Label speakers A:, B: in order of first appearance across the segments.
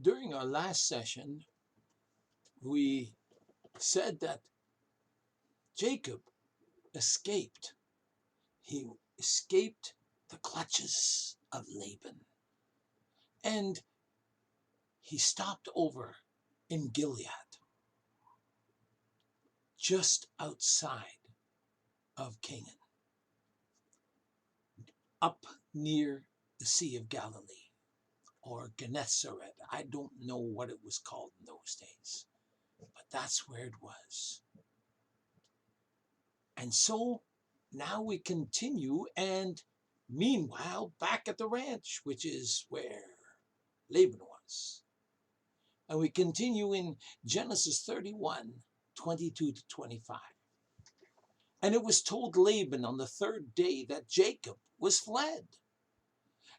A: During our last session, we said that Jacob escaped. He escaped the clutches of Laban. And he stopped over in Gilead, just outside of Canaan, up near the Sea of Galilee, or Gennesaret. I don't know what it was called in those days, but that's where it was. And so now we continue, and meanwhile, back at the ranch, which is where Laban was. And we continue in Genesis 31, 22 to 25. And it was told Laban on the third day that Jacob was fled.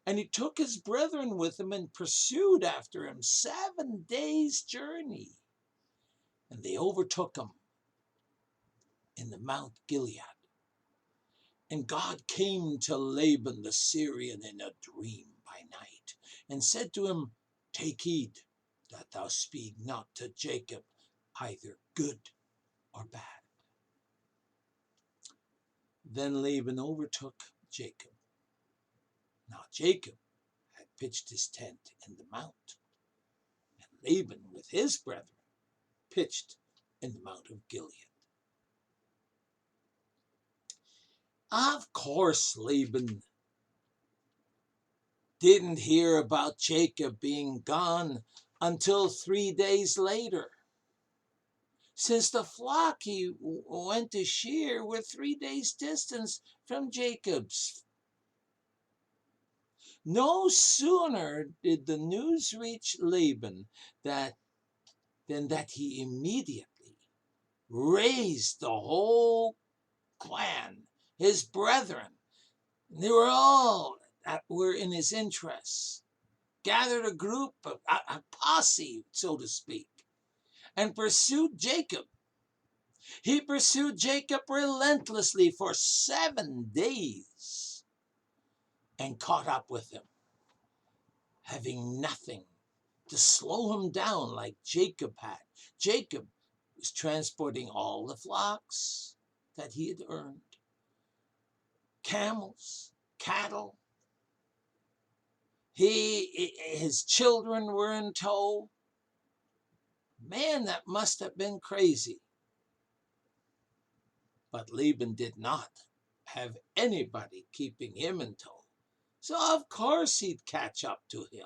A: And he took his brethren with him and pursued after him 7 days' journey. And they overtook him in the Mount Gilead. And God came to Laban the Syrian in a dream by night, and said to him, Take heed that thou speak not to Jacob either good or bad. Then Laban overtook Jacob. Now Jacob had pitched his tent in the mount, and Laban with his brethren pitched in the Mount of Gilead. Of course, Laban didn't hear about Jacob being gone until 3 days later, since the flock he went to shear were 3 days' distance from Jacob's. No sooner did the news reach Laban than that he immediately raised the whole clan, his brethren. They were all that were in his interests, gathered a group, a posse, so to speak, and pursued Jacob. He pursued Jacob relentlessly for 7 days and caught up with him, having nothing to slow him down like Jacob had. Jacob was transporting all the flocks that he had earned, camels, cattle. His children were in tow. Man, that must have been crazy. But Laban did not have anybody keeping him in tow. So of course he'd catch up to him.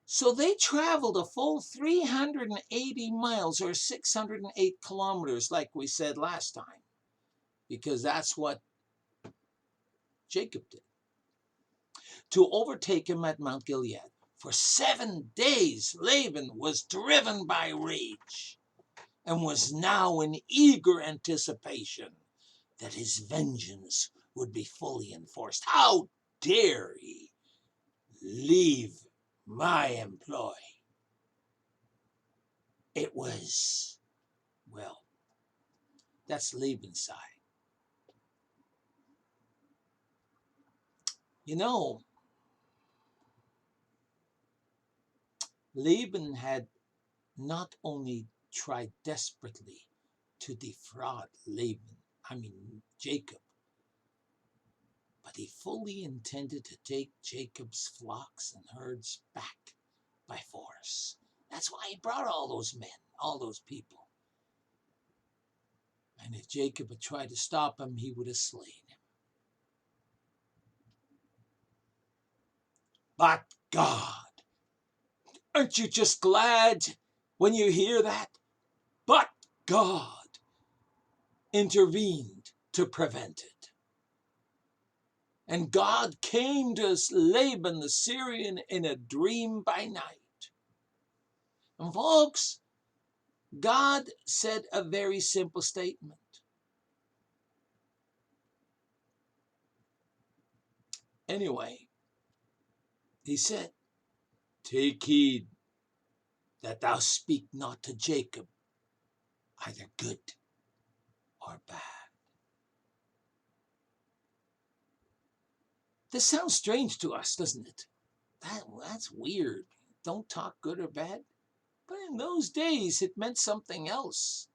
A: So they traveled a full 380 miles or 608 kilometers, like we said last time, because that's what Jacob did, to overtake him at Mount Gilead. For 7 days, Laban was driven by rage and was now in eager anticipation that his vengeance would be fully enforced. How dare he leave my employ? It was, well, that's Laban's side. You know, Laban had not only tried desperately to defraud Jacob, but he fully intended to take Jacob's flocks and herds back by force. That's why he brought all those men, all those people. And if Jacob had tried to stop him, he would have slain him. But God, aren't you just glad when you hear that? But God intervened to prevent it. And God came to Laban the Syrian in a dream by night. And folks, God said a very simple statement. Anyway, he said, Take heed that thou speak not to Jacob either good or bad. This sounds strange to us, doesn't it? That's weird. Don't talk good or bad. But in those days, it meant something else.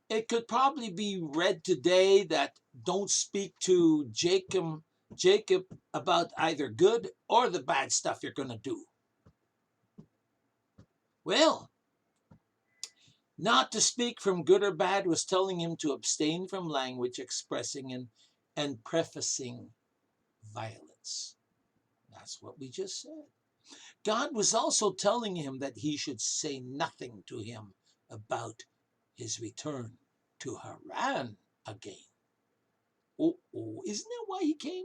A: It could probably be read today that don't speak to Jacob about either good or the bad stuff you're going to do. Well, not to speak from good or bad was telling him to abstain from language expressing and prefacing violence. That's what we just said. God was also telling him that he should say nothing to him about his return to Haran again. Oh, isn't that why he came?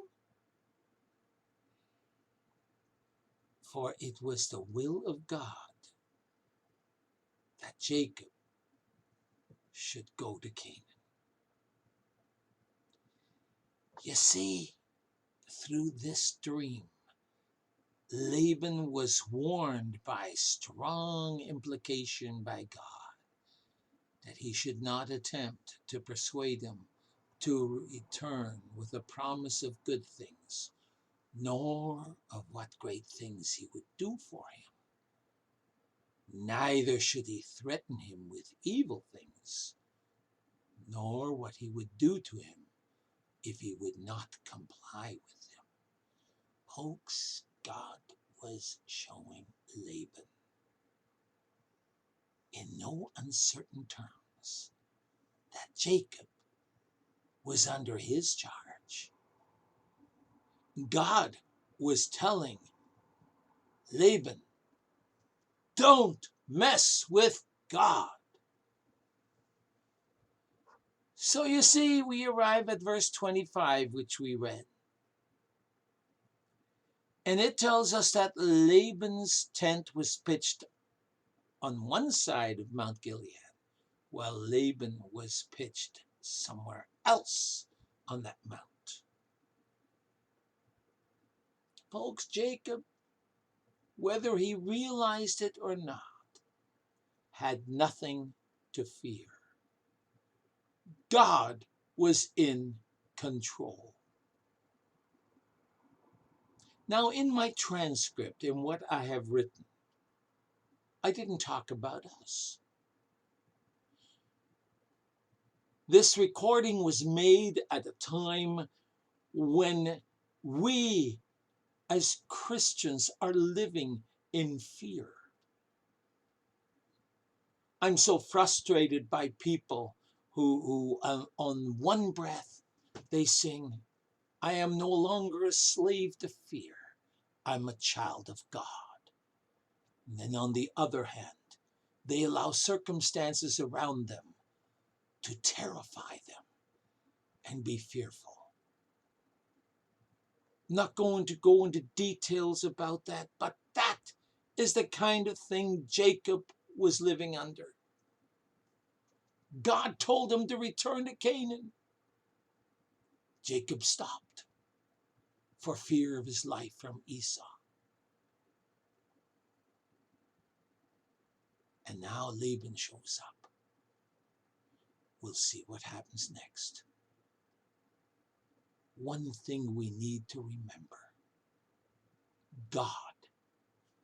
A: For it was the will of God that Jacob should go to Canaan. You see, through this dream, Laban was warned by strong implication by God that he should not attempt to persuade him to return with a promise of good things, nor of what great things he would do for him. Neither should he threaten him with evil things, nor what he would do to him if he would not comply with them. Folks, God was showing Laban in no uncertain terms that Jacob was under his charge. God was telling Laban, don't mess with God. So you see, we arrive at verse 25, which we read. And it tells us that Laban's tent was pitched on one side of Mount Gilead, while Laban was pitched somewhere else on that mount. Folks, Jacob, whether he realized it or not, had nothing to fear. God was in control. Now, in my transcript, in what I have written, I didn't talk about us. This recording was made at a time when we as Christians are living in fear. I'm so frustrated by people who on one breath, they sing, I am no longer a slave to fear. I'm a child of God. And then on the other hand, they allow circumstances around them to terrify them and be fearful. I'm not going to go into details about that, but that is the kind of thing Jacob was living under. God told him to return to Canaan. Jacob stopped for fear of his life from Esau. And now Laban shows up. We'll see what happens next. One thing we need to remember: God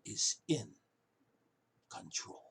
A: is in control.